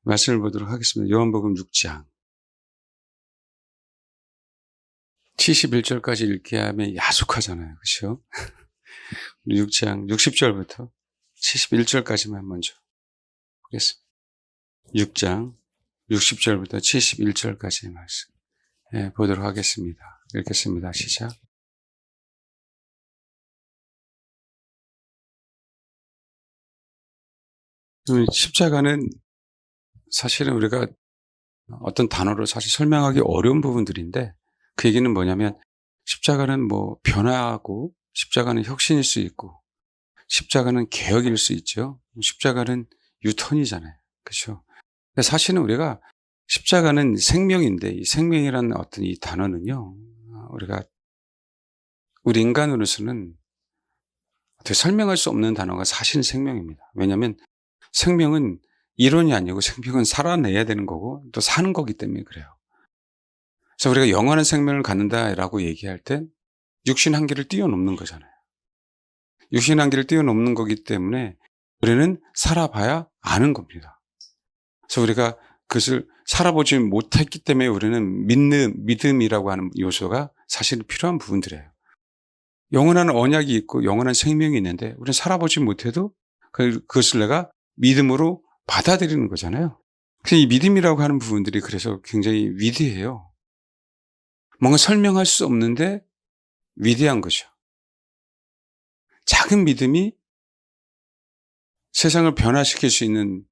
말씀을 보도록 하겠습니다. 요한복음 6장 71절까지 읽게 하면 야속하잖아요. 그렇죠? 6장 60절부터 71절까지만 먼저 보겠습니다. 6장 60절부터 71절까지의 말씀 보도록 하겠습니다. 읽겠습니다. 시작. 십자가는 사실은 우리가 어떤 단어로 사실 설명하기 어려운 부분들인데, 그 얘기는 뭐냐면 십자가는 뭐 변화하고, 십자가는 혁신일 수 있고, 십자가는 개혁일 수 있죠. 십자가는 유턴이잖아요. 그렇죠? 사실은 우리가 십자가는 생명인데, 이 생명이라는 어떤 이 단어는요, 우리 인간으로서는 어떻게 설명할 수 없는 단어가 사실 생명입니다. 왜냐하면 생명은 이론이 아니고 생명은 살아내야 되는 거고 또 사는 거기 때문에 그래요. 그래서 우리가 영원한 생명을 갖는다라고 얘기할 땐 육신 한계를 뛰어넘는 거잖아요. 육신 한계를 뛰어넘는 거기 때문에 우리는 살아봐야 아는 겁니다. 그래서 우리가 그것을 살아보지 못했기 때문에 우리는 믿음이라고 하는 요소가 사실 필요한 부분들이에요. 영원한 언약이 있고 영원한 생명이 있는데 우리는 살아보지 못해도 그것을 내가 믿음으로 받아들이는 거잖아요. 그래서 이 믿음이라고 하는 부분들이 그래서 굉장히 위대해요. 뭔가 설명할 수 없는데 위대한 거죠. 작은 믿음이 세상을 변화시킬 수 있는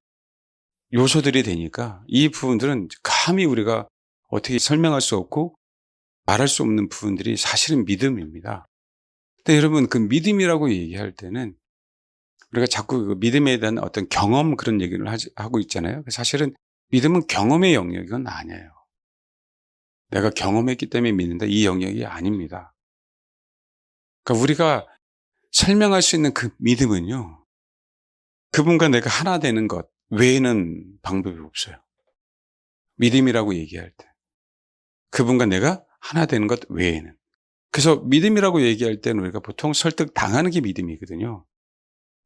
요소들이 되니까 이 부분들은 감히 우리가 어떻게 설명할 수 없고 말할 수 없는 부분들이 사실은 믿음입니다. 근데 여러분, 그 믿음이라고 얘기할 때는 우리가 자꾸 그 믿음에 대한 어떤 경험 그런 얘기를 하고 있잖아요. 사실은 믿음은 경험의 영역은 아니에요. 내가 경험했기 때문에 믿는다, 이 영역이 아닙니다. 그러니까 우리가 설명할 수 있는 그 믿음은요, 그분과 내가 하나 되는 것 외에는 방법이 없어요. 믿음이라고 얘기할 때 그분과 내가 하나 되는 것 외에는. 그래서 믿음이라고 얘기할 때는 우리가 보통 설득당하는 게 믿음이거든요.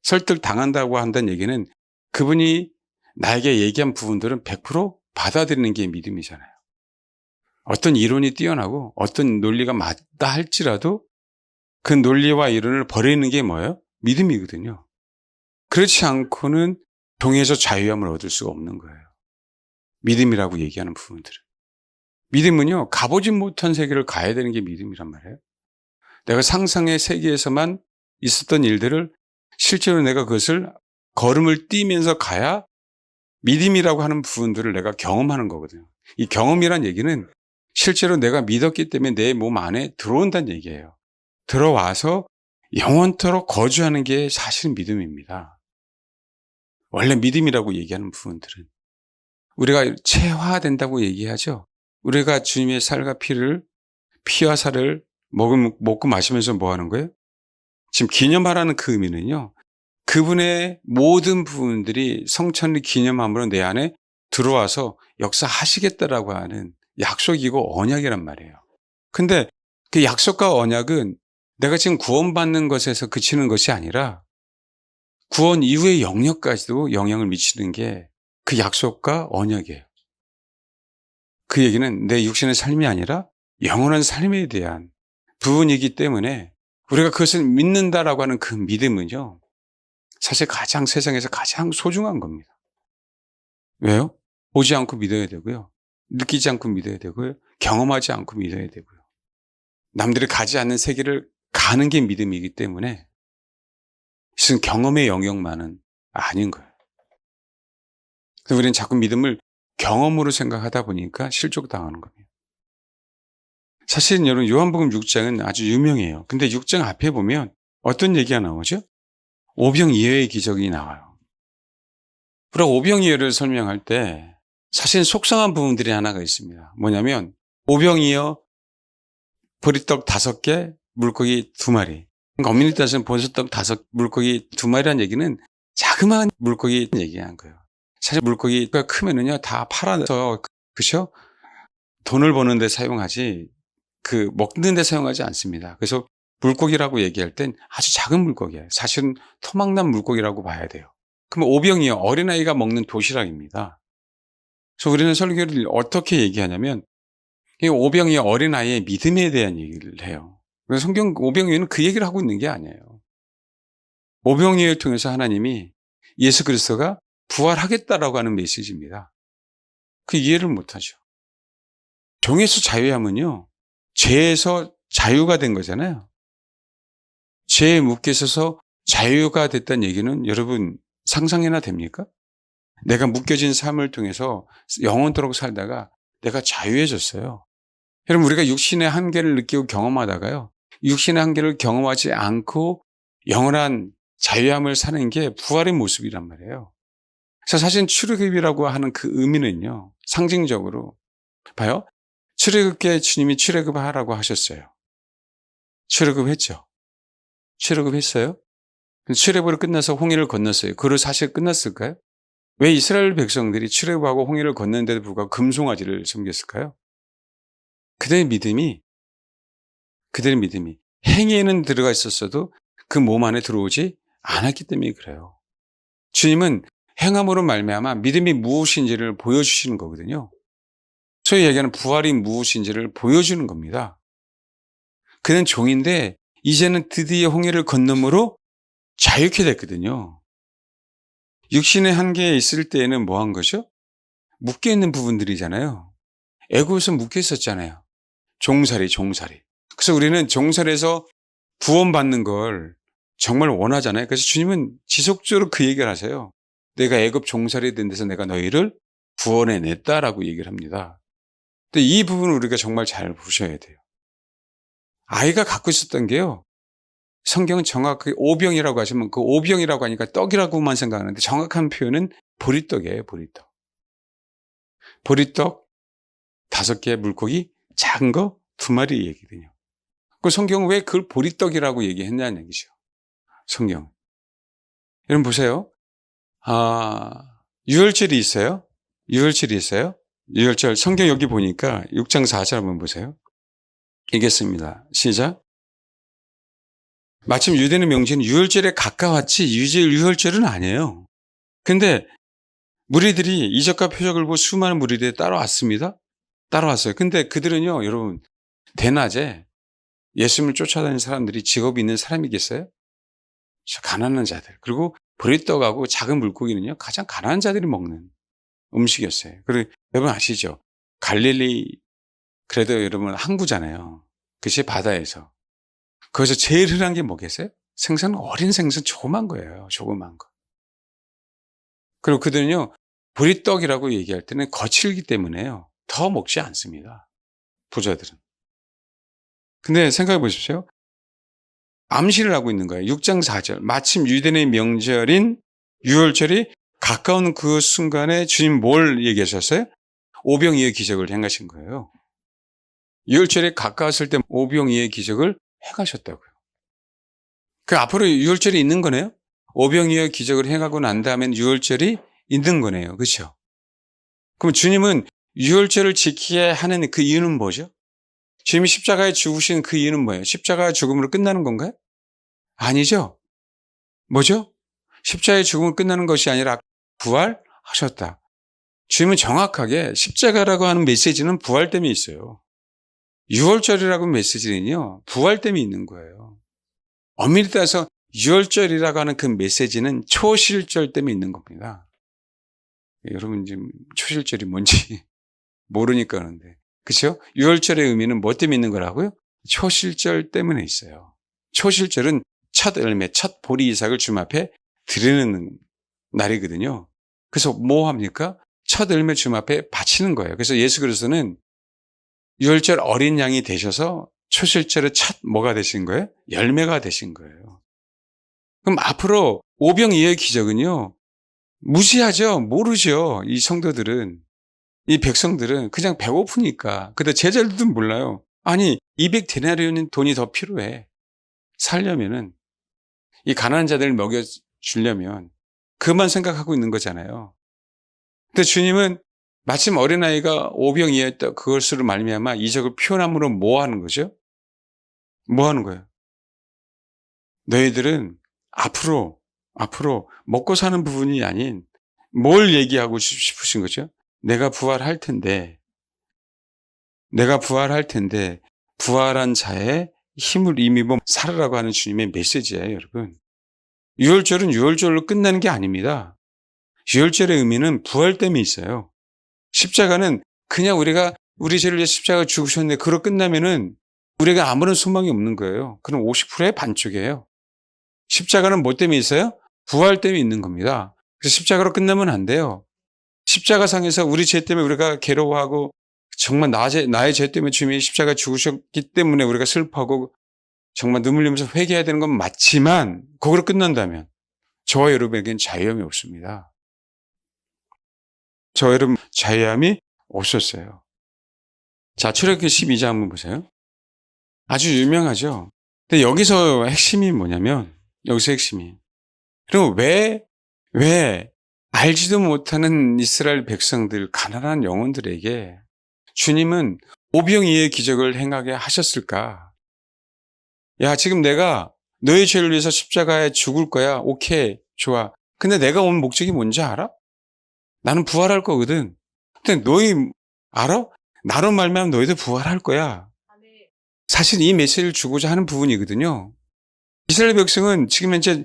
설득당한다고 한다는 얘기는 그분이 나에게 얘기한 부분들은 100% 받아들이는 게 믿음이잖아요. 어떤 이론이 뛰어나고 어떤 논리가 맞다 할지라도 그 논리와 이론을 버리는 게 뭐예요? 믿음이거든요. 그렇지 않고는 동에서 자유함을 얻을 수가 없는 거예요. 믿음이라고 얘기하는 부분들은. 믿음은요, 가보지 못한 세계를 가야 되는 게 믿음이란 말이에요. 내가 상상의 세계에서만 있었던 일들을 실제로 내가 그것을 걸음을 뛰면서 가야 믿음이라고 하는 부분들을 내가 경험하는 거거든요. 이 경험이란 얘기는 실제로 내가 믿었기 때문에 내 몸 안에 들어온다는 얘기예요. 들어와서 영원토록 거주하는 게 사실 믿음입니다. 원래 믿음이라고 얘기하는 부분들은 우리가 체화된다고 얘기하죠. 우리가 주님의 살과 피와 살을 먹고 마시면서 뭐 하는 거예요? 지금 기념하라는 그 의미는요, 그분의 모든 부분들이 성천을 기념함으로 내 안에 들어와서 역사하시겠다라고 하는 약속이고 언약이란 말이에요. 근데 그 약속과 언약은 내가 지금 구원받는 것에서 그치는 것이 아니라 구원 이후의 영역까지도 영향을 미치는 게 그 약속과 언약이에요. 그 얘기는 내 육신의 삶이 아니라 영원한 삶에 대한 부분이기 때문에 우리가 그것을 믿는다라고 하는 그 믿음은요, 사실 세상에서 가장 소중한 겁니다. 왜요? 보지 않고 믿어야 되고요. 느끼지 않고 믿어야 되고요. 경험하지 않고 믿어야 되고요. 남들이 가지 않는 세계를 가는 게 믿음이기 때문에 이것은 경험의 영역만은 아닌 거예요. 그래서 우리는 자꾸 믿음을 경험으로 생각하다 보니까 실족당하는 겁니다. 사실은 여러분, 요한복음 6장은 아주 유명해요. 근데 6장 앞에 보면 어떤 얘기가 나오죠? 오병이어의 기적이 나와요. 우리가 오병이어를 설명할 때 사실 속상한 부분들이 하나가 있습니다. 뭐냐면 오병이어, 보리떡 5개, 물고기 2마리. 그러니까 엄밀히 따지면 보리떡 5, 물고기 2마리라는 얘기는 자그마한 물고기 얘기한 거예요. 사실 물고기가 크면은요, 다 팔아서, 그렇죠? 돈을 버는 데 사용하지 먹는 데 사용하지 않습니다. 그래서 물고기라고 얘기할 땐 아주 작은 물고기예요. 사실은 토막난 물고기라고 봐야 돼요. 그럼 오병이어 어린아이가 먹는 도시락입니다. 그래서 우리는 설교를 어떻게 얘기하냐면 이 오병이어 어린아이의 믿음에 대한 얘기를 해요. 그래서 성경 오병이어는 그 얘기를 하고 있는 게 아니에요. 오병이어를 통해서 하나님이 예수 그리스도가 부활하겠다라고 하는 메시지입니다. 그 이해를 못하죠. 종에서 자유하면요, 죄에서 자유가 된 거잖아요. 죄에 묶여 있어서 자유가 됐다는 얘기는 여러분 상상이나 됩니까? 내가 묶여진 삶을 통해서 영원토록 살다가 내가 자유해졌어요. 여러분, 우리가 육신의 한계를 느끼고 경험하다가요, 육신의 한계를 경험하지 않고 영원한 자유함을 사는 게 부활의 모습이란 말이에요. 그래서 사실 출애굽이라고 하는 그 의미는요, 상징적으로 봐요. 출애굽기에 주님이 출애굽하라고 하셨어요. 출애굽했죠. 출애굽했어요. 출애굽으로 끝나서 홍해를 건넜어요. 그로 사실 끝났을까요? 왜 이스라엘 백성들이 출애굽하고 홍해를 건넌데도 불구하고 금송아지를 섬겼을까요? 그들의 믿음이 행위에는 들어가 있었어도 그 몸 안에 들어오지 않았기 때문에 그래요. 주님은 행함으로 말미암아 믿음이 무엇인지를 보여주시는 거거든요. 소위 얘기하는 부활이 무엇인지를 보여주는 겁니다. 그는 종인데 이제는 드디어 홍해를 건너므로 자유케 됐거든요. 육신의 한계에 있을 때에는 뭐 한 거죠? 묶여 있는 부분들이잖아요. 애굽에서 묶여 있었잖아요. 종살이. 그래서 우리는 종살에서 구원받는 걸 정말 원하잖아요. 그래서 주님은 지속적으로 그 얘기를 하세요. 내가 애굽 종살이 된 데서 내가 너희를 구원해냈다라고 얘기를 합니다. 근데 이 부분을 우리가 정말 잘 보셔야 돼요. 아이가 갖고 있었던 게요, 성경은 정확하게 오병이라고 하시면 그 오병이라고 하니까 떡이라고만 생각하는데 정확한 표현은 보리떡이에요. 보리떡 5개, 물고기 작은 거 2마리 얘기거든요. 그 성경은 왜 그걸 보리떡이라고 얘기했냐는 얘기죠. 성경. 여러분 보세요. 유월절이 있어요. 유월절 성경 여기 보니까 6장 4절 한번 보세요. 읽겠습니다. 시작. 마침 유대는 명절은 유월절에 가까웠지 유월절은 아니에요. 근데 무리들이 이적과 표적을 보고 수많은 무리들이 따라왔습니다. 따라왔어요. 근데 그들은요, 여러분, 대낮에 예수님을 쫓아다니는 사람들이 직업이 있는 사람이겠어요? 가난한 자들. 그리고 보리떡하고 작은 물고기는요, 가장 가난한 자들이 먹는 음식이었어요. 그리고 여러분 아시죠? 갈릴리, 그래도 여러분 항구잖아요. 그치? 바다에서. 거기서 제일 흔한 게 뭐겠어요? 생선, 어린 생선 조그만 거예요. 조그만 거. 그리고 그들은요, 보리떡이라고 얘기할 때는 거칠기 때문에요, 더 먹지 않습니다. 부자들은. 근데 생각해 보십시오. 암시를 하고 있는 거예요. 6장 4절. 마침 유대인의 명절인 유월절이 가까운 그 순간에 주님 뭘 얘기하셨어요? 오병이어의 기적을 행하신 거예요. 유월절이 가까웠을 때 오병이어의 기적을 행하셨다고요. 그 앞으로 유월절이 있는 거네요. 오병이어의 기적을 행하고 난 다음엔 유월절이 있는 거네요. 그렇죠? 그럼 주님은 유월절을 지키게 하는 그 이유는 뭐죠? 주님이 십자가에 죽으신 그 이유는 뭐예요? 십자가 죽음으로 끝나는 건가요? 아니죠. 뭐죠? 십자가의 죽음으로 끝나는 것이 아니라 부활하셨다. 주님은 정확하게 십자가라고 하는 메시지는 부활 때문에 있어요. 유월절이라고 하는 메시지는요, 부활 때문에 있는 거예요. 엄밀히 따라서 유월절이라고 하는 그 메시지는 초실절 때문에 있는 겁니다. 여러분 지금 초실절이 뭔지 모르니까 그런데. 그렇죠? 유월절의 의미는 뭐 때문에 있는 거라고요? 초실절 때문에 있어요. 초실절은 첫 열매, 첫 보리 이삭을 주님 앞에 드리는 날이거든요. 그래서 뭐 합니까? 첫 열매 주님 앞에 바치는 거예요. 그래서 예수 그리스도는 유월절 어린 양이 되셔서 초실절의 첫 뭐가 되신 거예요? 열매가 되신 거예요. 그럼 앞으로 오병이어의 기적은요, 무시하죠. 모르죠. 이 성도들은. 이 백성들은 그냥 배고프니까. 근데 제자들도 몰라요. 아니, 200데나리온인 돈이 더 필요해. 살려면은, 이 가난한 자들을 먹여주려면 그만 생각하고 있는 거잖아요. 근데 주님은 마침 어린아이가 오병이어였다 그것으로 말미암아 이적을 표현함으로 뭐 하는 거죠? 뭐 하는 거예요? 너희들은 앞으로 앞으로 먹고 사는 부분이 아닌 뭘 얘기하고 싶으신 거죠? 내가 부활할 텐데, 내가 부활할 텐데 부활한 자의 힘을 힘입어 살으라고 하는 주님의 메시지예요, 여러분. 유월절은 유월절로 끝나는 게 아닙니다. 유월절의 의미는 부활됨이 있어요. 십자가는 그냥 우리가 우리 죄를 위해 십자가 죽으셨는데 그로 끝나면은 우리가 아무런 소망이 없는 거예요. 그럼 50%의 반쪽이에요. 십자가는 뭐 때문에 있어요? 부활 때문에 있는 겁니다. 그래서 십자가로 끝나면 안 돼요. 십자가상에서 우리 죄 때문에 우리가 괴로워하고 정말 나의 죄 때문에 주님이 십자가 죽으셨기 때문에 우리가 슬퍼하고 정말 눈물 흘리면서 회개해야 되는 건 맞지만 거기로 끝난다면 저와 여러분에겐 자유함이 없습니다. 저와 여러분 자유함이 없었어요. 자, 출애굽기 12장 한번 보세요. 아주 유명하죠. 근데 여기서 핵심이 뭐냐면 여기서 핵심이 그리고 왜 알지도 못하는 이스라엘 백성들 가난한 영혼들에게 주님은 오병이어의 기적을 행하게 하셨을까? 야, 지금 내가 너의 죄를 위해서 십자가에 죽을 거야. 오케이, 좋아. 근데 내가 온 목적이 뭔지 알아? 나는 부활할 거거든. 근데 너희 알아? 나로 말미암아 너희도 부활할 거야. 사실 이 메시지를 주고자 하는 부분이거든요. 이스라엘 백성은 지금 현재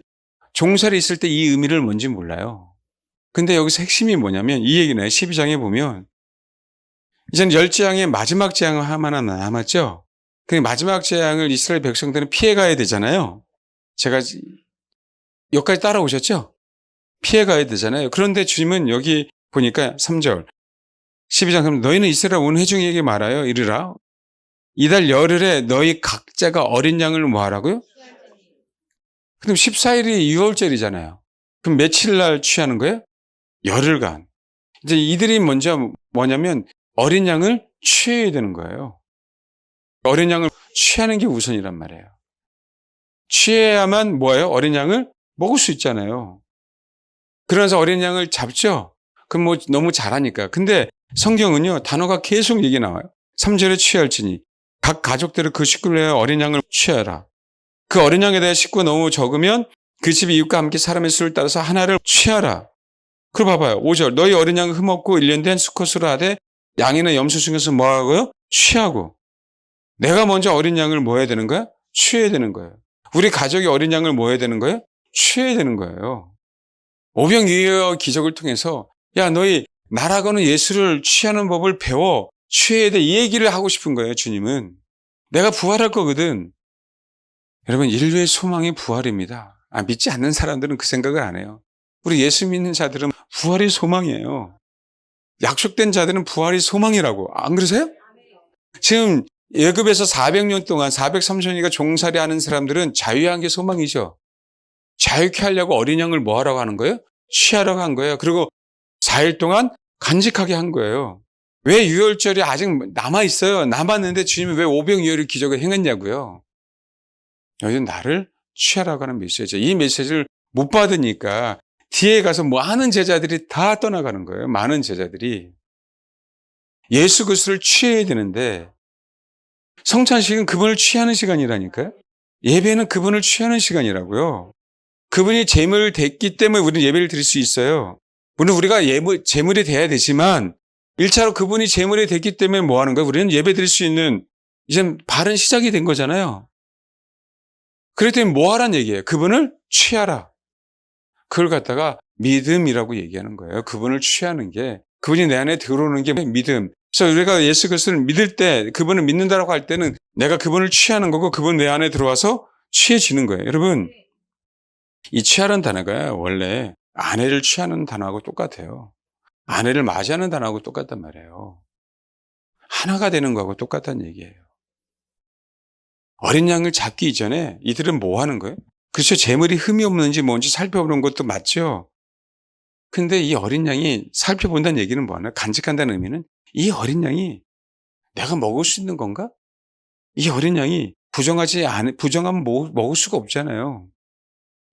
종살이 있을 때 이 의미를 뭔지 몰라요. 근데 여기서 핵심이 뭐냐면 이 얘기는 12장에 보면 이제는 10재앙의 마지막 재앙 하나 남았죠. 그 마지막 재앙을 이스라엘 백성들은 피해가야 되잖아요. 제가 여기까지 따라오셨죠? 피해가야 되잖아요. 그런데 주님은 여기 보니까 3절 12장 그럼 너희는 이스라엘 온 회중에게 말하여 이르라. 이달 열흘에 너희 각자가 어린 양을 뭐 하라고요? 그럼 14일이 6월절이잖아요. 그럼 며칠 날 취하는 거예요? 열흘간. 이제 이들이 먼저 뭐냐면 어린 양을 취해야 되는 거예요. 어린 양을 취하는 게 우선이란 말이에요. 취해야만 뭐예요? 어린 양을 먹을 수 있잖아요. 그러면서 어린 양을 잡죠? 그럼 뭐 너무 잘하니까. 근데 성경은요, 단어가 계속 얘기 나와요. 3절에 취할지니 각 가족들은 그 식구를 위하여 어린 양을 취하라. 그 어린 양에 대해 식구가 너무 적으면 그 집 이웃과 함께 사람의 수를 따라서 하나를 취하라. 그럼 봐봐요. 5절 너희 어린 양을 흠없고 1년 된 수컷으로 하되 양이나 염소 중에서 뭐 하고요? 취하고. 내가 먼저 어린 양을 뭐 해야 되는 거야? 취해야 되는 거예요. 우리 가족이 어린 양을 뭐 해야 되는 거예요? 취해야 되는 거예요. 오병이어 기적을 통해서 야 너희 나라고는 예수를 취하는 법을 배워 취해야 돼 이 얘기를 하고 싶은 거예요. 주님은 내가 부활할 거거든. 여러분 인류의 소망이 부활입니다. 믿지 않는 사람들은 그 생각을 안 해요. 우리 예수 믿는 자들은 부활이 소망이에요. 약속된 자들은 부활이 소망이라고. 안 그러세요? 지금 예굽에서 400년 동안 430년이가 종살이 하는 사람들은 자유한 게 소망이죠. 자유케 하려고 어린 양을 뭐 하라고 하는 거예요? 취하라고 한 거예요. 그리고 4일 동안 간직하게 한 거예요. 왜 유월절이 아직 남아있어요? 남았는데 주님이 왜 오병이어의 기적을 행했냐고요. 여기는 나를 취하라고 하는 메시지죠. 이 메시지를 못 받으니까 뒤에 가서 뭐 하는 제자들이 다 떠나가는 거예요. 많은 제자들이. 예수 그리스도를 취해야 되는데 성찬식은 그분을 취하는 시간이라니까요. 예배는 그분을 취하는 시간이라고요. 그분이 제물 됐기 때문에 우리는 예배를 드릴 수 있어요. 물론 우리가 제물이 돼야 되지만 1차로 그분이 제물이 됐기 때문에 뭐 하는 거예요? 우리는 예배 드릴 수 있는 이제 바른 시작이 된 거잖아요. 그렇기 때문에 뭐 하란 얘기예요? 그분을 취하라. 그걸 갖다가 믿음이라고 얘기하는 거예요. 그분을 취하는 게 그분이 내 안에 들어오는 게 믿음. 그래서 우리가 예수 그리스도를 믿을 때 그분을 믿는다라고 할 때는 내가 그분을 취하는 거고 그분 내 안에 들어와서 취해지는 거예요. 여러분 이 취하는 단어가 원래 아내를 취하는 단어하고 똑같아요. 아내를 맞이하는 단어하고 똑같단 말이에요. 하나가 되는 거하고 똑같다는 얘기예요. 어린 양을 잡기 이전에 이들은 뭐 하는 거예요? 그렇죠. 재물이 흠이 없는지 뭔지 살펴보는 것도 맞죠. 근데 이 어린 양이 살펴본다는 얘기는 뭐하나? 간직한다는 의미는 이 어린 양이 내가 먹을 수 있는 건가? 이 어린 양이 부정하면 먹을 수가 없잖아요.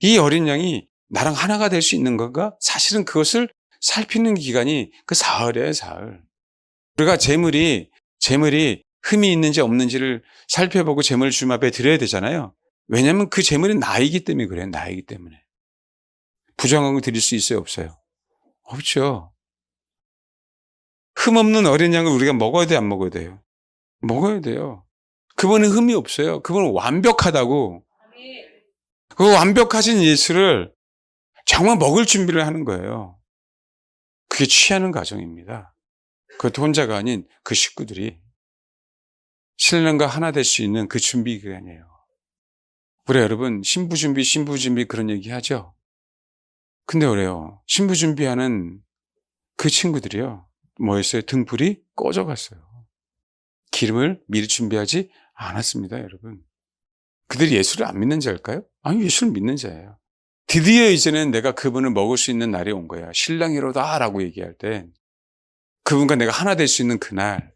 이 어린 양이 나랑 하나가 될 수 있는 건가? 사실은 그것을 살피는 기간이 그 사흘이에요, 사흘. 우리가 재물이 흠이 있는지 없는지를 살펴보고 재물을 주님 앞에 드려야 되잖아요. 왜냐하면 그 재물이 나이기 때문에 그래요, 나이기 때문에. 부정한 거 드릴 수 있어요, 없어요? 없죠. 흠 없는 어린 양을 우리가 먹어야 돼요, 안 먹어야 돼요? 먹어야 돼요. 그분은 흠이 없어요. 그분은 완벽하다고. 그 완벽하신 예수를 정말 먹을 준비를 하는 거예요. 그게 취하는 과정입니다. 그것도 혼자가 아닌 그 식구들이 신랑과 하나 될 수 있는 그 준비 기간이에요. 우리 여러분 신부 준비 그런 얘기 하죠. 근데 그래요. 신부 준비하는 그 친구들이요. 뭐였어요? 등불이 꺼져갔어요. 기름을 미리 준비하지 않았습니다, 여러분. 그들이 예수를 안 믿는 자일까요? 아니, 예수를 믿는 자예요. 드디어 이제는 내가 그분을 먹을 수 있는 날이 온 거야. 신랑이로다라고 얘기할 때 그분과 내가 하나 될 수 있는 그날.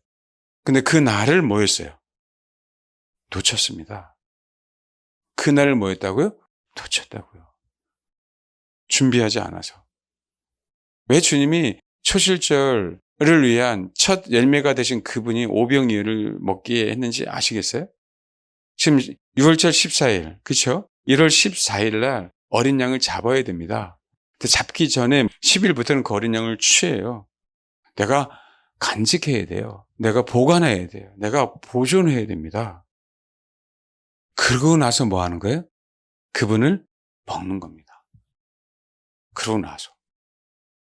근데 그 날을 뭐였어요? 놓쳤습니다. 그 날을 뭐였다고요? 놓쳤다고요. 준비하지 않아서. 왜 주님이 초실절을 위한 첫 열매가 되신 그분이 오병이어를 먹게 했는지 아시겠어요? 지금 6월절 14일, 그렇죠? 1월 14일 날 어린 양을 잡아야 됩니다. 근데 잡기 전에 10일부터는 그 어린 양을 취해요. 내가 간직해야 돼요. 내가 보관해야 돼요. 내가 보존해야 됩니다. 그러고 나서 뭐 하는 거예요? 그분을 먹는 겁니다. 그러고 나서.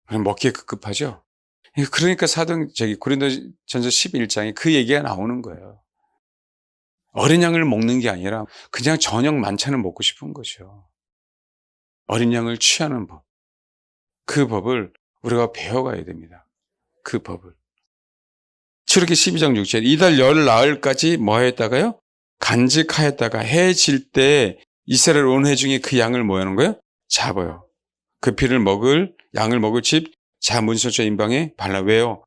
먹기에 급급하죠? 그러니까 고린도전서 11장에 그 얘기가 나오는 거예요. 어린 양을 먹는 게 아니라 그냥 저녁 만찬을 먹고 싶은 거죠. 어린 양을 취하는 법. 그 법을 우리가 배워가야 됩니다. 그 법을. 출애굽기 12장 6절 이달 열 나흘까지 뭐 했다가요? 간직하였다가 해 질 때 이스라엘 온 회중이 그 양을 뭐 하는 거예요? 잡아요. 그 피를 양을 먹을 집 자문설자 인방에 발라. 왜요?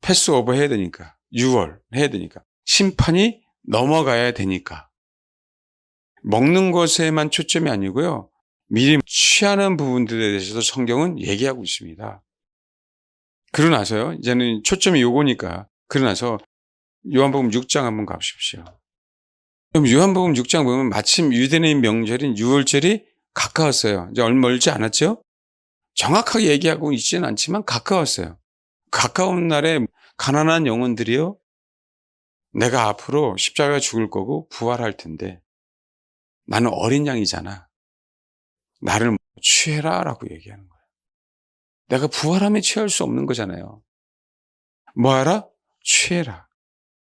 패스오버 해야 되니까. 6월 해야 되니까. 심판이 넘어가야 되니까. 먹는 것에만 초점이 아니고요. 미리 취하는 부분들에 대해서도 성경은 얘기하고 있습니다. 그러고 나서요. 이제는 초점이 요거니까. 그러고 나서 요한복음 6장 한번 가보십시오. 그럼 요한복음 6장 보면 마침 유대인 명절인 6월절이 가까웠어요. 이제 얼마 멀지 않았죠? 정확하게 얘기하고 있지는 않지만 가까웠어요. 가까운 날에 가난한 영혼들이요. 내가 앞으로 십자가에 죽을 거고 부활할 텐데 나는 어린 양이잖아. 나를 취해라 라고 얘기하는 거예요. 내가 부활하면 취할 수 없는 거잖아요. 뭐하라? 취해라.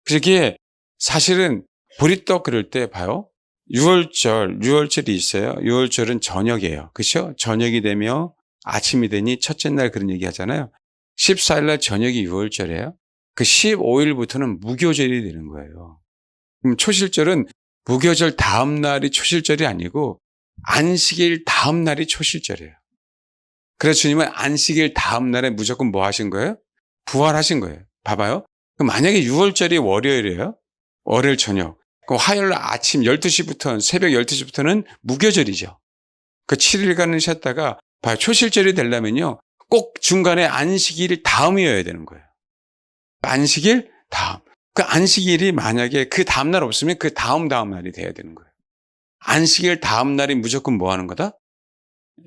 그래서 이게 사실은 보리떡 그럴 때 봐요. 6월절이 있어요. 6월절은 저녁이에요. 그렇죠? 저녁이 되며 아침이 되니 첫째 날 그런 얘기 하잖아요. 14일 날 저녁이 6월절이에요. 그 15일부터는 무교절이 되는 거예요. 그럼 초실절은 무교절 다음 날이 초실절이 아니고 안식일 다음 날이 초실절이에요. 그래서 주님은 안식일 다음 날에 무조건 뭐 하신 거예요? 부활하신 거예요. 봐봐요. 그럼 만약에 6월절이 월요일이에요. 월요일 저녁. 그럼 화요일 아침 12시부터 새벽 12시부터는 무교절이죠. 그 7일간은 쉬었다가 봐요. 초실절이 되려면요. 꼭 중간에 안식일 다음이어야 되는 거예요. 안식일 다음. 그 안식일이 만약에 그 다음 날 없으면 그 다음 날이 돼야 되는 거예요. 안식일 다음 날이 무조건 뭐 하는 거다?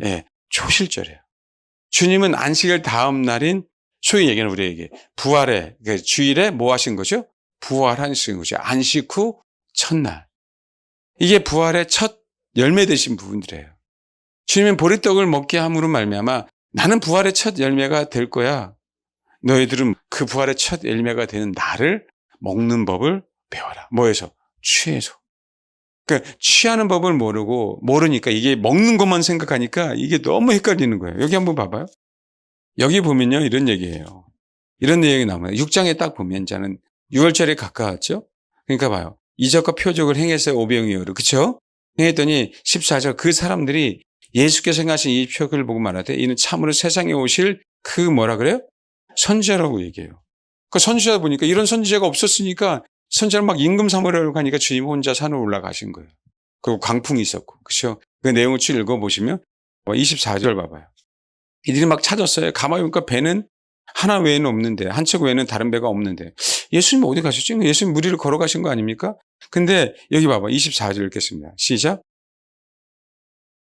예, 초실절이에요. 주님은 안식일 다음 날인 소위 얘기하는 우리에게 부활의 주일에 뭐 하신 거죠? 부활하신 거죠. 안식 후 첫날. 이게 부활의 첫 열매 되신 부분들이에요. 주님은 보리떡을 먹게 함으로 말미암아 나는 부활의 첫 열매가 될 거야. 너희들은 그 부활의 첫 열매가 되는 나를 먹는 법을 배워라. 뭐에서? 취해서. 그러니까 취하는 법을 모르니까 이게 먹는 것만 생각하니까 이게 너무 헷갈리는 거예요. 여기 한번 봐봐요. 여기 보면요. 이런 얘기예요. 이런 내용이 나와요. 6장에 딱 보면 자는 6월절에 가까웠죠. 그러니까 봐요. 이적과 표적을 행했어요. 오병이어로. 그렇죠? 행했더니 14절 그 사람들이 예수께서 행하신 이 표적을 보고 말하되 이는 참으로 세상에 오실 그 뭐라 그래요? 선지자라고 얘기해요. 그 선지자 보니까 이런 선지자가 없었으니까 선지자를 막 임금 삼으려고 하니까 주님 혼자 산으로 올라가신 거예요. 그리고 광풍이 있었고. 그렇죠? 그 내용을 쭉 읽어보시면 24절 봐봐요. 이들이 막 찾았어요. 가만히 보니까 배는 하나 외에는 없는데 한 척 외에는 다른 배가 없는데 예수님 어디 가셨지? 예수님 무리를 걸어가신 거 아닙니까? 근데 여기 봐봐. 24절 읽겠습니다. 시작.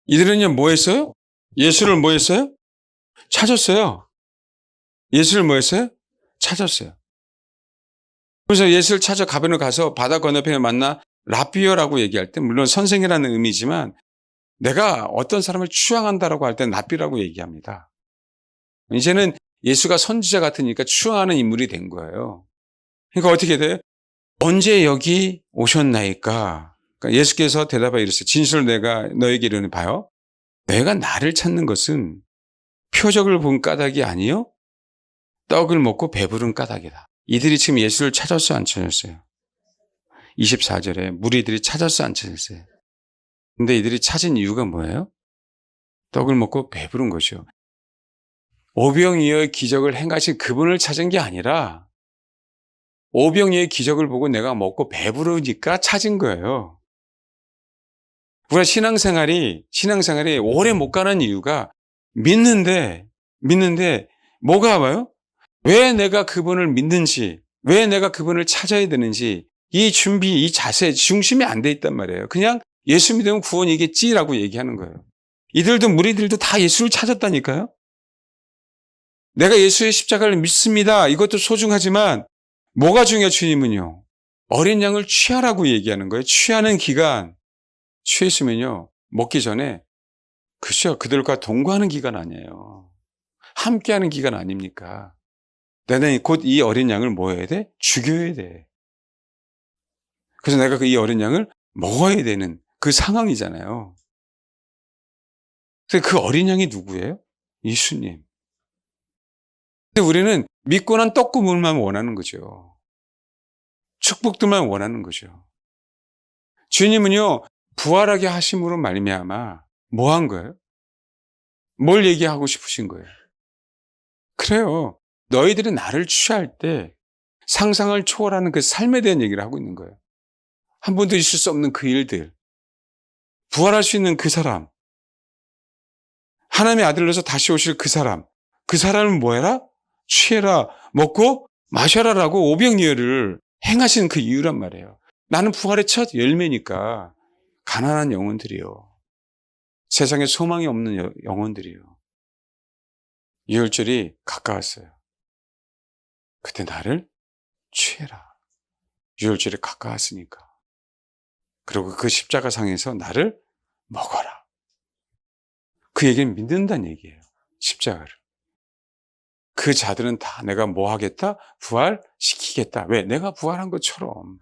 이들은요 뭐 했어요? 예수를 뭐 했어요? 찾았어요. 예수를 뭐 했어요? 찾았어요. 그래서 예수를 찾아 가버나움 가서 바다 건너편에 만나 라비어라고 얘기할 때 물론 선생이라는 의미지만 내가 어떤 사람을 추앙한다라고 할 때는 랍비라고 얘기합니다. 이제는 예수가 선지자 같으니까 추앙하는 인물이 된 거예요. 그러니까 어떻게 돼요? 언제 여기 오셨나이까? 그러니까 예수께서 대답하여 이르시되 진실로 내가 너에게 이르노니 봐요. 너희가 나를 찾는 것은 표적을 본 까닭이 아니요 떡을 먹고 배부른 까닭이다. 이들이 지금 예수를 찾았어 안 찾았어요? 24절에 무리들이 찾았어 안 찾았어요? 근데 이들이 찾은 이유가 뭐예요? 떡을 먹고 배부른 것이요. 오병이어의 기적을 행하신 그분을 찾은 게 아니라 오병이어의 기적을 보고 내가 먹고 배부르니까 찾은 거예요. 우리가 신앙생활이 오래 못 가는 이유가 믿는데 뭐가 와요? 왜 내가 그분을 믿는지, 왜 내가 그분을 찾아야 되는지 이 준비, 이 자세, 중심이 안 돼 있단 말이에요. 그냥 예수 믿으면 구원이겠지라고 얘기하는 거예요. 이들도 무리들도 다 예수를 찾았다니까요. 내가 예수의 십자가를 믿습니다. 이것도 소중하지만 뭐가 중요해 주님은요. 어린 양을 취하라고 얘기하는 거예요. 취하는 기간. 취했으면요. 먹기 전에 글쎄요. 그들과 동거하는 기간 아니에요. 함께하는 기간 아닙니까? 내가 곧 이 어린 양을 뭐 해야 돼? 죽여야 돼. 그래서 내가 이 어린 양을 먹어야 되는 그 상황이잖아요. 근데 그 어린 양이 누구예요? 예수님. 근데 우리는 믿고 난 떡고물만 원하는 거죠. 축복들만 원하는 거죠. 주님은요. 부활하게 하심으로 말미암아 뭐 한 거예요? 뭘 얘기하고 싶으신 거예요? 그래요. 너희들이 나를 취할 때 상상을 초월하는 그 삶에 대한 얘기를 하고 있는 거예요. 한 번도 있을 수 없는 그 일들. 부활할 수 있는 그 사람. 하나님의 아들로서 다시 오실 그 사람. 그 사람을 뭐 해라? 취해라. 먹고 마셔라라고 오병이어를 행하신 그 이유란 말이에요. 나는 부활의 첫 열매니까 가난한 영혼들이요. 세상에 소망이 없는 영혼들이요. 유월절이 가까웠어요. 그때 나를 취해라. 유월절이 가까웠으니까. 그리고 그 십자가상에서 나를 먹어라. 그 얘기는 믿는다는 얘기예요. 십자가를. 그 자들은 다 내가 뭐 하겠다? 부활시키겠다. 왜? 내가 부활한 것처럼.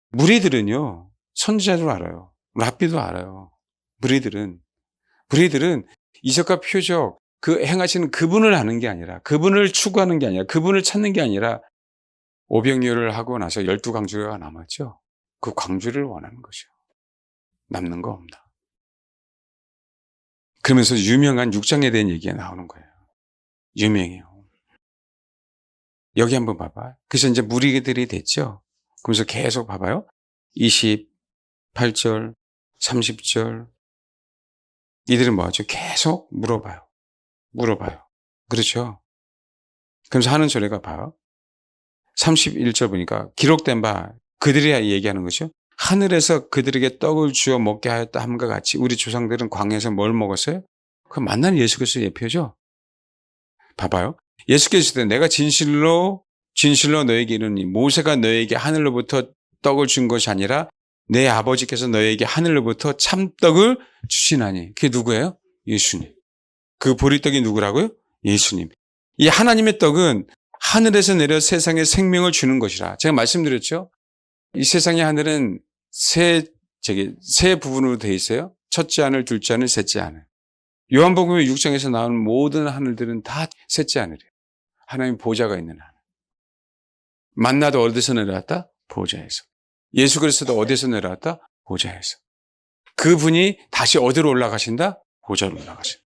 무리들은요. 선지자도 알아요. 랍비도 알아요. 무리들은 이적과 표적 그 행하시는 그분을 아는 게 아니라 그분을 추구하는 게 아니라 그분을 찾는 게 아니라 오병이어를 하고 나서 12광주가 남았죠. 그 광주를 원하는 거죠. 남는 거 없다. 그러면서 유명한 6장에 대한 얘기가 나오는 거예요. 유명해요. 여기 한번 봐봐. 그래서 이제 무리들이 됐죠. 그러면서 계속 봐봐요. 28절, 30절. 이들은 뭐 하죠? 계속 물어봐요. 그렇죠. 그러면서 하는 소리가 봐요. 31절 보니까 기록된 바 그들이 얘기하는 것이요. 하늘에서 그들에게 떡을 주어 먹게 하였다 함과 같이 우리 조상들은 광야에서 뭘 먹었어요? 그 만난 예수 그리스도의 예표죠. 봐봐요. 예수께서 때 내가 진실로 너에게 이르니 모세가 너에게 하늘로부터 떡을 준 것이 아니라 내 아버지께서 너에게 하늘로부터 참떡을 주시나니. 그게 누구예요? 예수님. 그 보리떡이 누구라고요? 예수님. 이 하나님의 떡은 하늘에서 내려 세상에 생명을 주는 것이라. 제가 말씀드렸죠? 이 세상의 하늘은 세 부분으로 되어 있어요. 첫째 하늘, 둘째 하늘, 셋째 하늘. 요한복음 6장에서 나오는 모든 하늘들은 다 셋째 하늘이에요. 하나님 보좌가 있는 하늘. 만나도 어디서 내려왔다? 보좌에서. 예수 그리스도도 어디서 내려왔다? 보좌에서. 그분이 다시 어디로 올라가신다? 보좌로 올라가신다.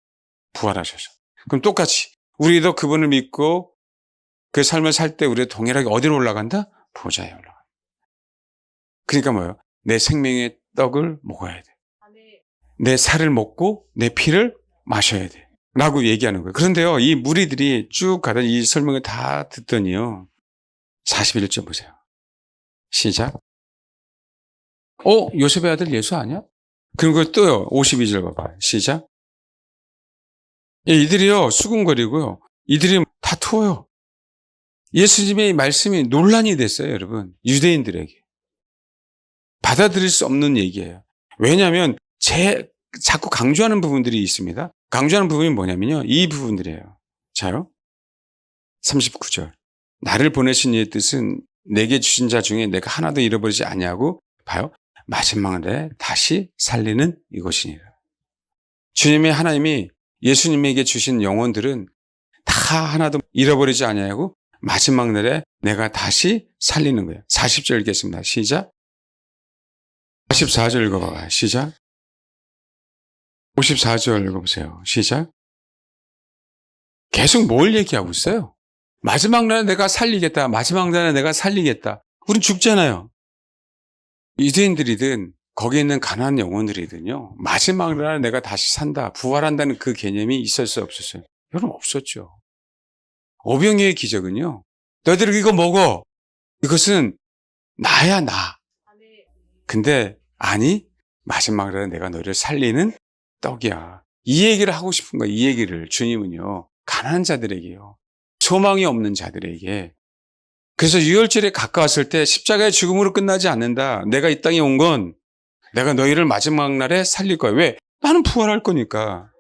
부활하셔서. 그럼 똑같이 우리도 그분을 믿고 그 삶을 살 때 우리가 동일하게 어디로 올라간다? 보좌에 올라간다. 그러니까 뭐예요? 내 생명의 떡을 먹어야 돼. 내 살을 먹고 내 피를 마셔야 돼. 라고 얘기하는 거예요. 그런데요, 이 무리들이 쭉 가다 이 설명을 다 듣더니요. 41절 보세요. 시작. 요셉의 아들 예수 아니야? 그리고 또요. 52절 봐봐요. 시작. 예, 이들이요 수군거리고요. 이들이 다투어요. 예수님의 이 말씀이 논란이 됐어요, 여러분. 유대인들에게. 받아들일 수 없는 얘기예요. 왜냐하면 자꾸 강조하는 부분들이 있습니다. 강조하는 부분이 뭐냐면요. 이 부분들이에요. 자요. 39절. 나를 보내신 이의 뜻은 내게 주신 자 중에 내가 하나도 잃어버리지 아니하고 봐요. 마지막 날에 다시 살리는 이것이니라. 주님의 하나님이 예수님에게 주신 영혼들은 다 하나도 잃어버리지 아니하고 마지막 날에 내가 다시 살리는 거예요. 40절 읽겠습니다. 시작. 44절 읽어봐요. 시작. 54절 읽어보세요. 시작. 계속 뭘 얘기하고 있어요? 마지막 날에 내가 살리겠다. 마지막 날에 내가 살리겠다. 우린 죽잖아요. 유대인들이든 거기 있는 가난한 영혼들이든요. 마지막 날에 내가 다시 산다. 부활한다는 그 개념이 있었어요? 없었어요? 여러분 없었죠. 오병이의 기적은요. 너희들 이거 먹어. 이것은 나야 나. 근데 아니 마지막 날에 내가 너희를 살리는 떡이야. 이 얘기를 하고 싶은 거예요. 이 얘기를 주님은요. 가난한 자들에게요. 소망이 없는 자들에게. 그래서 유월절에 가까웠을 때 십자가의 죽음으로 끝나지 않는다. 내가 이 땅에 온 건 내가 너희를 마지막 날에 살릴 거야. 왜? 나는 부활할 거니까.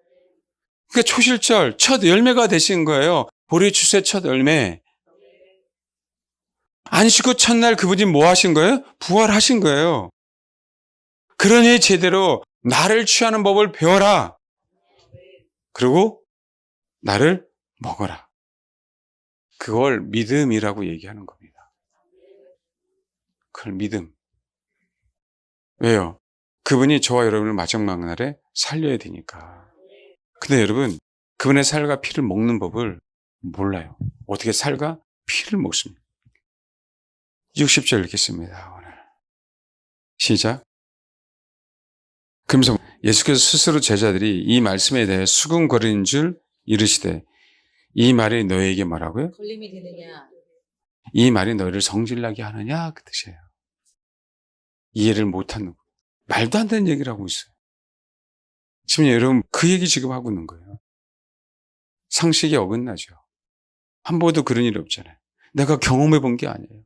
그러니까 초실절 첫 열매가 되신 거예요. 보리 추수의 첫 열매. 안식구 첫날 그분이 뭐 하신 거예요? 부활하신 거예요. 그러니 제대로 나를 취하는 법을 배워라. 그리고 나를 먹어라. 그걸 믿음이라고 얘기하는 겁니다. 그걸 믿음. 왜요? 그분이 저와 여러분을 마지막 날에 살려야 되니까. 근데 여러분, 그분의 살과 피를 먹는 법을 몰라요. 어떻게 살과 피를 먹습니까? 60절 읽겠습니다. 오늘. 시작. 그러면서 예수께서 스스로 제자들이 이 말씀에 대해 수군거리는 줄 이르시되 이 말이 너에게 뭐라고요? 걸림이 되느냐? 이 말이 너희를 성질나게 하느냐 그 뜻이에요. 이해를 못하는 거. 말도 안 되는 얘기를 하고 있어요. 지금 여러분 그 얘기 지금 하고 있는 거예요. 상식에 어긋나죠. 한 번도 그런 일이 없잖아요. 내가 경험해 본 게 아니에요.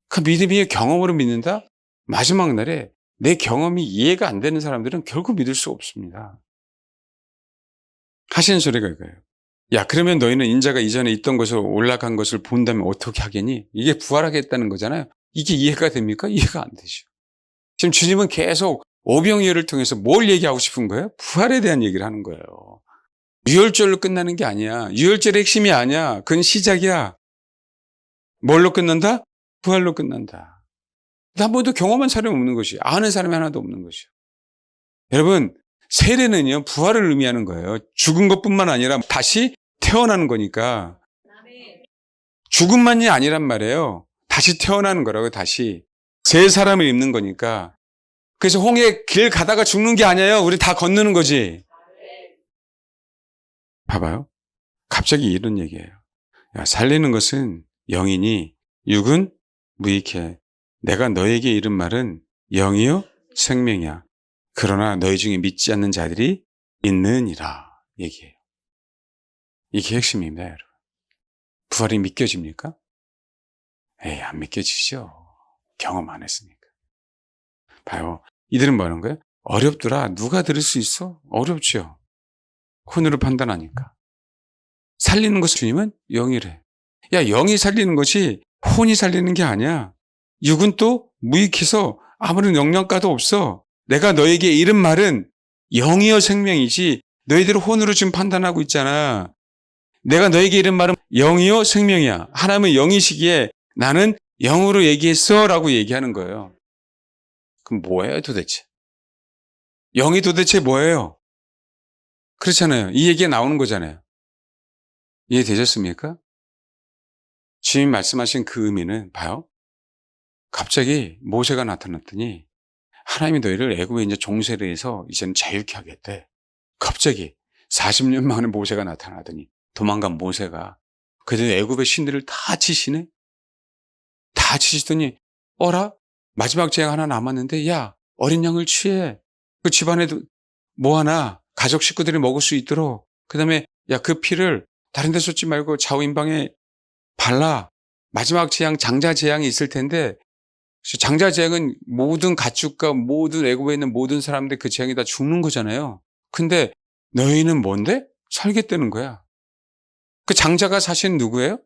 그 믿음이 경험으로 믿는다? 마지막 날에 내 경험이 이해가 안 되는 사람들은 결국 믿을 수 없습니다. 하시는 소리가 이거예요. 야, 그러면 너희는 인자가 이전에 있던 곳으로 올라간 것을 본다면 어떻게 하겠니? 이게 부활하겠다는 거잖아요. 이게 이해가 됩니까? 이해가 안 되죠. 지금 주님은 계속 오병이어를 통해서 뭘 얘기하고 싶은 거예요? 부활에 대한 얘기를 하는 거예요. 유월절로 끝나는 게 아니야. 유월절의 핵심이 아니야. 그건 시작이야. 뭘로 끝난다? 부활로 끝난다. 한 번도 경험한 사람이 없는 것이, 아는 사람이 하나도 없는 것이요. 여러분, 세례는요, 부활을 의미하는 거예요. 죽은 것뿐만 아니라 다시 태어나는 거니까. 죽음만이 아니란 말이에요. 다시 태어나는 거라고, 다시. 새 사람을 입는 거니까. 그래서 홍해 길 가다가 죽는 게 아니에요. 우리 다 건너는 거지. 봐봐요. 갑자기 이런 얘기예요. 야, 살리는 것은 영이니 육은 무익해. 내가 너에게 이른 말은 영이요 생명이야. 그러나 너희 중에 믿지 않는 자들이 있느니라 얘기해요. 이게 핵심입니다, 여러분. 부활이 믿겨집니까? 에이, 안 믿겨지죠. 경험 안 했으니까. 봐요. 이들은 뭐 하는 거예요? 어렵더라. 누가 들을 수 있어? 어렵죠. 혼으로 판단하니까. 살리는 것을 주님은 영이래. 야, 영이 살리는 것이 혼이 살리는 게 아니야. 육은 또 무익해서 아무런 영양가도 없어. 내가 너에게 이른 말은 영이여 생명이지 너희들 혼으로 지금 판단하고 있잖아. 내가 너에게 이른 말은 영이요 생명이야. 하나님은 영이시기에 나는 영으로 얘기했어 라고 얘기하는 거예요. 그럼 뭐예요 도대체? 영이 도대체 뭐예요? 그렇잖아요. 이 얘기가 나오는 거잖아요. 이해되셨습니까? 주님 말씀하신 그 의미는 봐요. 갑자기 모세가 나타났더니 하나님이 너희를 애굽에 이제 종세를 해서 이제는 자유케 하겠대. 갑자기 40년 만에 모세가 나타나더니 도망간 모세가 그래도 애굽의 신들을 다 치시네? 다 치시더니 어라? 마지막 재앙 하나 남았는데 야 어린 양을 취해. 그 집안에도 모아놔. 가족 식구들이 먹을 수 있도록. 그다음에 야, 그 피를 다른 데 쏟지 말고 좌우임방에 발라. 마지막 재앙, 장자 재앙이 있을 텐데 장자 재앙은 모든 가축과 모든 애굽에 있는 모든 사람들 그 재앙이 다 죽는 거잖아요. 근데 너희는 뭔데? 살겠다는 거야. 그 장자가 사실은 누구예요?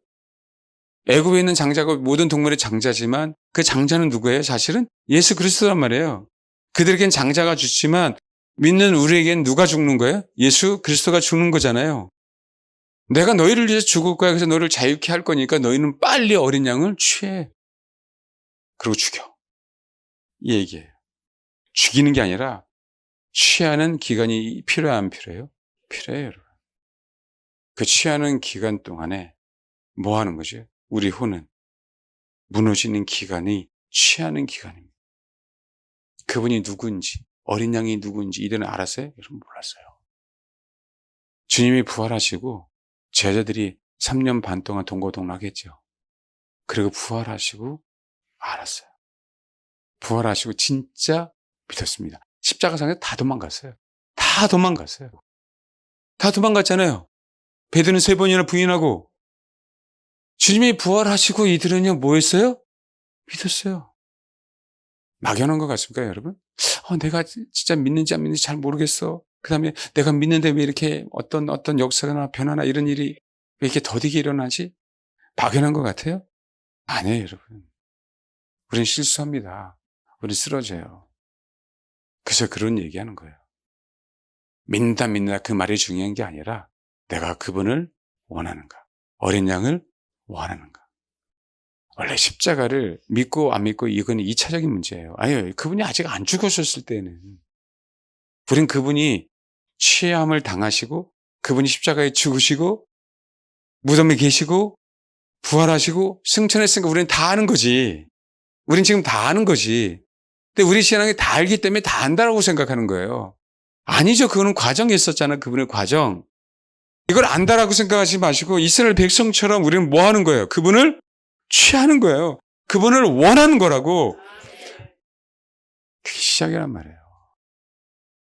애굽에 있는 장자가 모든 동물의 장자지만 그 장자는 누구예요? 사실은 예수 그리스도란 말이에요. 그들에겐 장자가 죽지만 믿는 우리에겐 누가 죽는 거예요? 예수 그리스도가 죽는 거잖아요. 내가 너희를 위해서 죽을 거야. 그래서 너를 자유케 할 거니까 너희는 빨리 어린 양을 취해. 그리고 죽여. 이 얘기예요. 죽이는 게 아니라 취하는 기간이 필요해요, 안 필요해요? 필요해요, 여러분. 그 취하는 기간 동안에 뭐 하는 거죠? 우리 혼은 무너지는 기간이 취하는 기간입니다. 그분이 누군지, 어린 양이 누군지 이들은 알았어요? 여러분 몰랐어요. 주님이 부활하시고 제자들이 3년 반 동안 동고동락했죠. 그리고 부활하시고 알았어요. 부활하시고 진짜 믿었습니다. 십자가상에 다 도망갔어요. 다 도망갔어요. 다 도망갔잖아요. 베드로는 3번이나 부인하고 주님이 부활하시고 이들은요 뭐 했어요? 믿었어요. 막연한 것 같습니까, 여러분? 내가 진짜 믿는지 안 믿는지 잘 모르겠어. 그 다음에 내가 믿는데 왜 이렇게 어떤 역사나 변화나 이런 일이 왜 이렇게 더디게 일어나지? 막연한 것 같아요? 아니에요, 여러분. 우린 실수합니다. 우린 쓰러져요. 그래서 그런 얘기하는 거예요. 믿는다 믿는다 그 말이 중요한 게 아니라 내가 그분을 원하는가, 어린 양을 원하는가. 원래 십자가를 믿고 안 믿고 이건 2차적인 문제예요. 아니요, 그분이 아직 안 죽으셨을 때는 우린 그분이 취함을 당하시고 그분이 십자가에 죽으시고 무덤에 계시고 부활하시고 승천했으니까 우리는 다 아는 거지. 우린 지금 다 아는 거지. 근데 우리 신앙이 다 알기 때문에 다 안다라고 생각하는 거예요. 아니죠. 그거는 과정이 있었잖아요. 그분의 과정. 이걸 안다라고 생각하지 마시고 이스라엘 백성처럼 우리는 뭐 하는 거예요? 그분을 취하는 거예요. 그분을 원하는 거라고. 그게 시작이란 말이에요.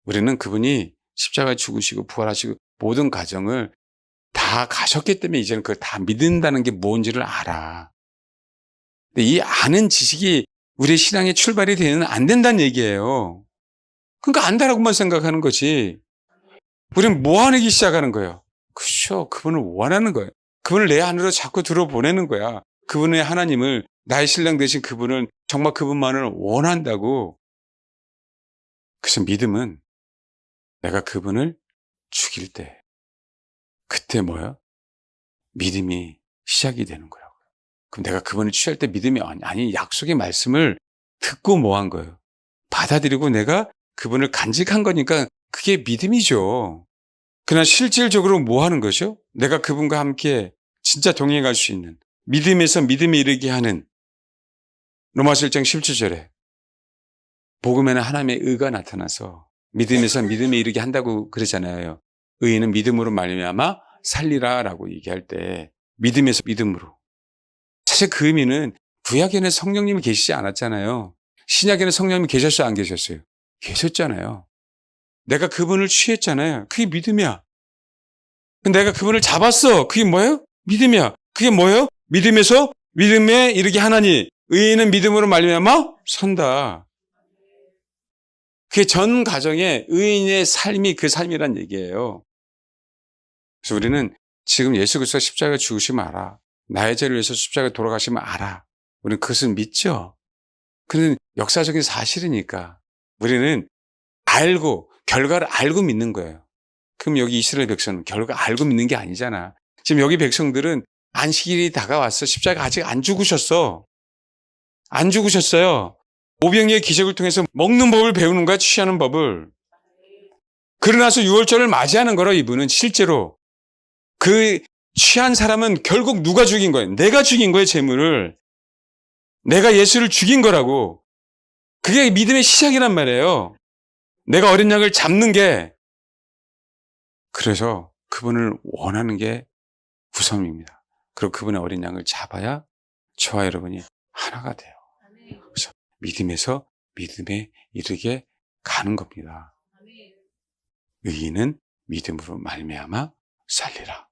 우리는 그분이 십자가에 죽으시고 부활하시고 모든 과정을 다 가셨기 때문에 이제는 그걸 다 믿는다는 게 뭔지를 알아. 근데 이 아는 지식이 우리의 신앙의 출발이 되면 안 된다는 얘기예요. 그러니까 안다라고만 생각하는 거지. 우리는 뭐 하기 시작하는 거예요? 그렇죠. 그분을 원하는 거예요. 그분을 내 안으로 자꾸 들어보내는 거야. 그분의 하나님을, 나의 신랑 되신 그분을 정말 그분만을 원한다고. 그래서 믿음은 내가 그분을 죽일 때 그때 뭐야? 믿음이 시작이 되는 거라고요. 그럼 내가 그분을 취할 때 믿음이 아니 약속의 말씀을 듣고 뭐 한 거예요? 받아들이고 내가 그분을 간직한 거니까 그게 믿음이죠. 그러나 실질적으로 뭐 하는 거죠? 내가 그분과 함께 진짜 동행할 수 있는 믿음에서 믿음에 이르게 하는 로마서 1장 17절에 복음에는 하나님의 의가 나타나서 믿음에서 믿음에 이르게 한다고 그러잖아요. 의인은 믿음으로 말미암아 살리라라고 얘기할 때 믿음에서 믿음으로. 사실 그 의미는 구약에는 성령님이 계시지 않았잖아요. 신약에는 성령님이 계셨어요, 안 계셨어요? 계셨잖아요. 내가 그분을 취했잖아요. 그게 믿음이야. 내가 그분을 잡았어. 그게 뭐예요? 믿음이야. 그게 뭐예요? 믿음에서 믿음에 이르게 하나니 의인은 믿음으로 말미암아 산다. 그게 전 가정의 의인의 삶이 그 삶이란 얘기예요. 그래서 우리는 지금 예수 그리스도가 십자가에 죽으시면 알아. 나의 죄를 위해서 십자가에 돌아가시면 알아. 우리는 그것을 믿죠. 그는 역사적인 사실이니까 우리는 알고 결과를 알고 믿는 거예요. 그럼 여기 이스라엘 백성은 결과 알고 믿는 게 아니잖아. 지금 여기 백성들은 안식일이 다가왔어. 십자가 아직 안 죽으셨어. 안 죽으셨어요. 오병이의 기적을 통해서 먹는 법을 배우는 거야, 취하는 법을. 그러나서 유월절을 맞이하는 거라 이분은 실제로. 그 취한 사람은 결국 누가 죽인 거예요? 내가 죽인 거예요, 재물을. 내가 예수를 죽인 거라고. 그게 믿음의 시작이란 말이에요. 내가 어린 양을 잡는 게. 그래서 그분을 원하는 게 구성입니다. 그리고 그분의 어린 양을 잡아야 저와 여러분이 하나가 돼요. 그래서 믿음에서 믿음에 이르게 가는 겁니다. 의인은 믿음으로 말미암아 살리라.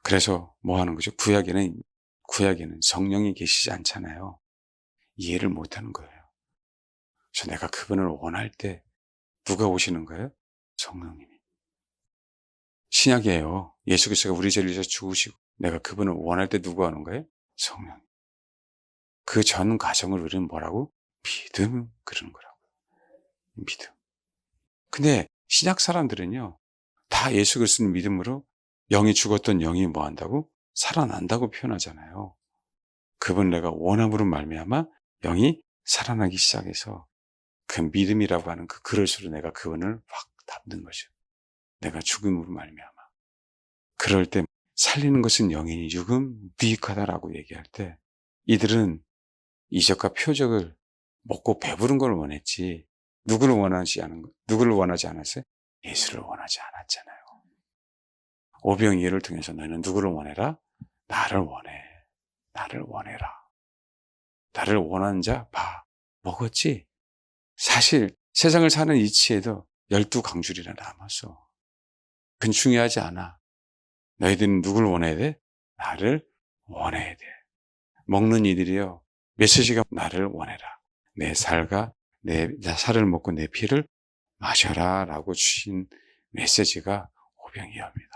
그래서 뭐 하는 거죠? 구약에는 성령이 계시지 않잖아요. 이해를 못 하는 거예요. 그래서 내가 그분을 원할 때 누가 오시는 거예요? 성령님이. 신약이에요. 예수 그리스도가 우리 죄를 위해서 죽으시고 내가 그분을 원할 때 누가 오는 거예요? 성령. 그 전 과정을 우리는 뭐라고? 믿음 그러는 거라고. 믿음. 근데 신약 사람들은요, 다 예수 그리스도를 믿음으로 영이 죽었던 영이 뭐 한다고? 살아난다고 표현하잖아요. 그분 내가 원함으로 말미암아 영이 살아나기 시작해서 그 믿음이라고 하는 그 그릇으로 내가 그분을 확 담는 거죠. 내가 죽음으로 말미암아. 그럴 때 살리는 것은 영이니 육은 무익하다라고 얘기할 때 이들은 이적과 표적을 먹고 배부른 걸 원했지 누구를 원하지 않았어요? 예수를 원하지 않았잖아요. 오병이어를 통해서 너는 누구를 원해라? 나를 원해. 나를 원해라. 나를 원하는 자 봐. 먹었지? 사실 세상을 사는 이치에도 12강줄이나 남았어. 그건 중요하지 않아. 너희들은 누굴 원해야 돼? 나를 원해야 돼. 먹는 이들이요. 메시지가 나를 원해라. 내 살과 내 살을 먹고 내 피를 마셔라 라고 주신 메시지가 오병이어입니다.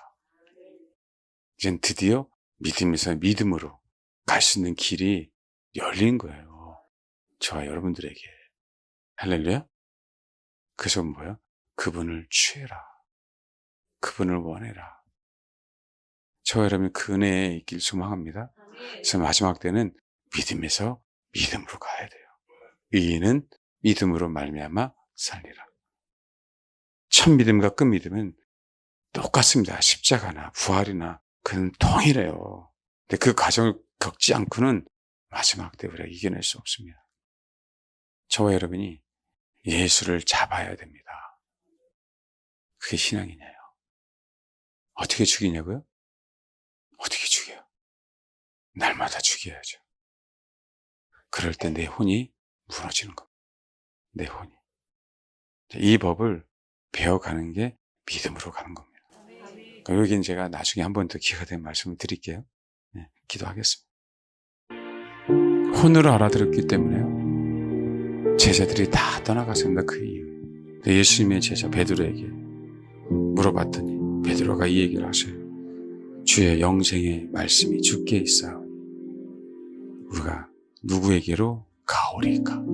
이젠 드디어 믿음에서 믿음으로 갈 수 있는 길이 열린 거예요. 저와 여러분들에게. 할렐루야? 그래서 뭐야? 그분을 취해라. 그분을 원해라. 저와 여러분 그 은혜에 있길 소망합니다. 그래서 마지막 때는 믿음에서 믿음으로 가야 돼요. 의인은 믿음으로 말미암아 살리라. 첫 믿음과 끝 믿음은 똑같습니다. 십자가나 부활이나 그는 동일해요. 근데 그 과정을 겪지 않고는 마지막 때 우리가 이겨낼 수 없습니다. 저와 여러분이 예수를 잡아야 됩니다. 그게 신앙이냐요. 어떻게 죽이냐고요? 어떻게 죽여요? 날마다 죽여야죠. 그럴 때 내 혼이 무너지는 겁니다. 내 혼이. 이 법을 배워가는 게 믿음으로 가는 겁니다. 여기는 제가 나중에 한 번 더 기회가 되면 말씀을 드릴게요. 네, 기도하겠습니다. 혼으로 알아들었기 때문에요. 제자들이 다 떠나갔습니다. 그 이후에. 예수님의 제자 베드로에게 물어봤더니 베드로가 이 얘기를 하셔요. 주의 영생의 말씀이 주께 있사오니 우리가 누구에게로 가오리까?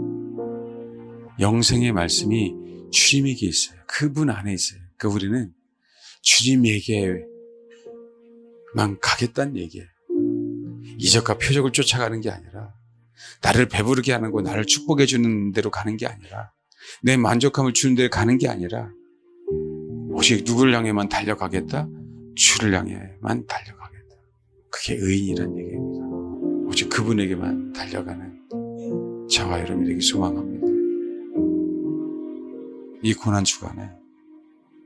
영생의 말씀이 주님에게 있어요. 그분 안에 있어요. 그러니까 우리는 주님에게만 가겠다는 얘기예요. 이적과 표적을 쫓아가는 게 아니라 나를 배부르게 하는 거, 나를 축복해 주는 대로 가는 게 아니라 내 만족함을 주는 대로 가는 게 아니라 오직 누구를 향해만 달려가겠다? 주를 향해만 달려가겠다. 그게 의인이라는 얘기입니다. 오직 그분에게만 달려가는 저와 여러분에게 소망합니다. 이 고난 주간에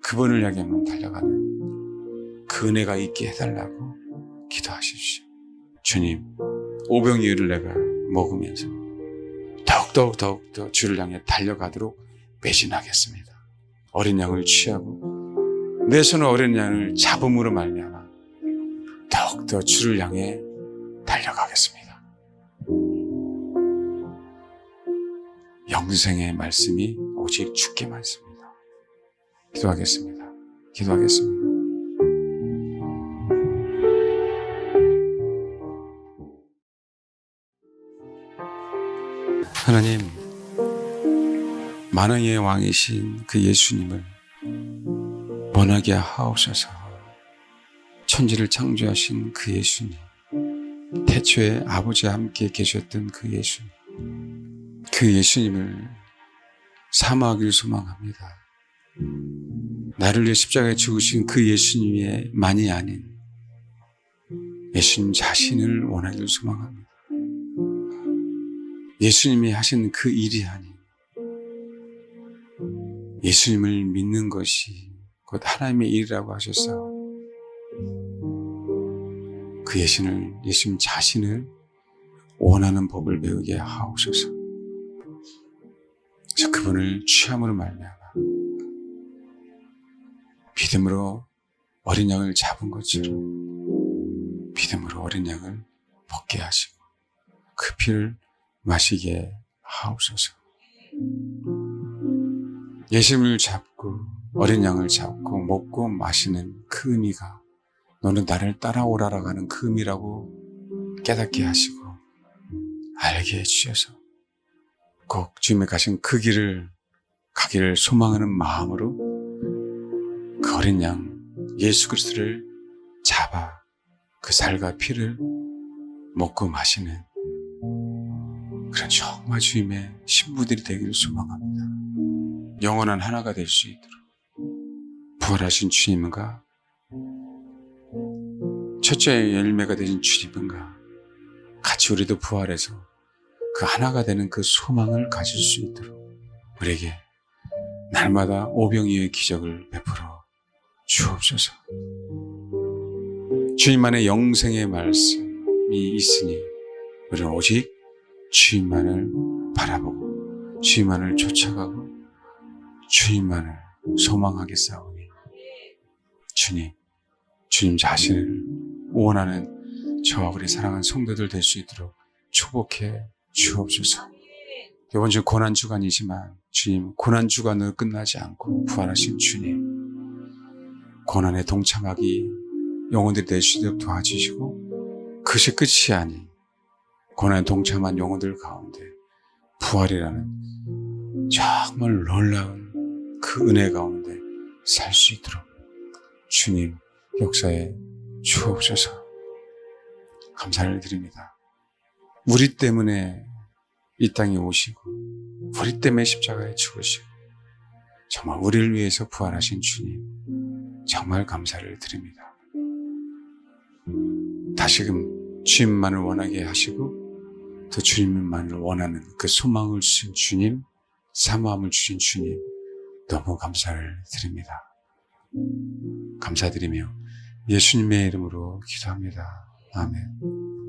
그분을 향해만 달려가는 그 은혜가 있게 해달라고 기도하십시오. 주님, 오병이어를 내가 먹으면서 더욱더 주를 향해 달려가도록 매진하겠습니다. 어린 양을 취하고 내 손을 어린 양을 잡음으로 말미암아 더욱더 주를 향해 달려가겠습니다. 영생의 말씀이 오직 주께만 있습니다. 기도하겠습니다. 하나님, 만왕의 왕이신 그 예수님을 원하게 하옵소서. 천지를 창조하신 그 예수님, 태초에 아버지와 함께 계셨던 그 예수님, 그 예수님을 사모하기를 소망합니다. 나를 위해 십자가에 죽으신 그 예수님만이 아닌 예수님 자신을 원하기를 소망합니다. 예수님이 하신 그 일이 아닌 예수님을 믿는 것이 곧 하나님의 일이라고 하셨사오니 그 예수님 자신을 원하는 법을 배우게 하옵소서. 그래서 그분을 취함으로 말미암아 믿음으로 어린 양을 잡은 것처럼 믿음으로 어린 양을 먹게 하시고 그 피를 마시게 하옵소서. 예수님을 잡고 어린 양을 잡고 먹고 마시는 그 의미가 너는 나를 따라오라라고 하는 그 의미라고 깨닫게 하시고 알게 해주셔서 꼭 주님의 가신 그 길을 가기를 소망하는 마음으로 그 어린 양 예수 그리스도를 잡아 그 살과 피를 먹고 마시는 그런 정말 주님의 신부들이 되기를 소망합니다. 영원한 하나가 될 수 있도록 부활하신 주님과 첫째 열매가 되신 주님과 같이 우리도 부활해서 그 하나가 되는 그 소망을 가질 수 있도록 우리에게 날마다 오병이어의 기적을 베풀어 주옵소서. 주님만의 영생의 말씀이 있으니 우리는 오직 주님만을 바라보고 주님만을 쫓아가고 주님만을 소망하게 싸우니 주님 자신을 원하는 저와 우리 사랑하는 성도들 될 수 있도록 축복해 주옵소서. 이번 주 고난주간이지만 주님 고난주간으로 끝나지 않고 부활하신 주님 고난에 동참하기 영혼들이 될 수 있도록 도와주시고 그것이 끝이 아닌 고난에 동참한 영혼들 가운데 부활이라는 정말 놀라운 그 은혜 가운데 살 수 있도록 주님 역사에 주옵소서. 감사를 드립니다. 우리 때문에 이 땅에 오시고 우리 때문에 십자가에 죽으시고 정말 우리를 위해서 부활하신 주님 정말 감사를 드립니다. 다시금 주님만을 원하게 하시고 또 주님만을 원하는 그 소망을 주신 주님, 사모함을 주신 주님 너무 감사를 드립니다. 감사드리며 예수님의 이름으로 기도합니다. 아멘.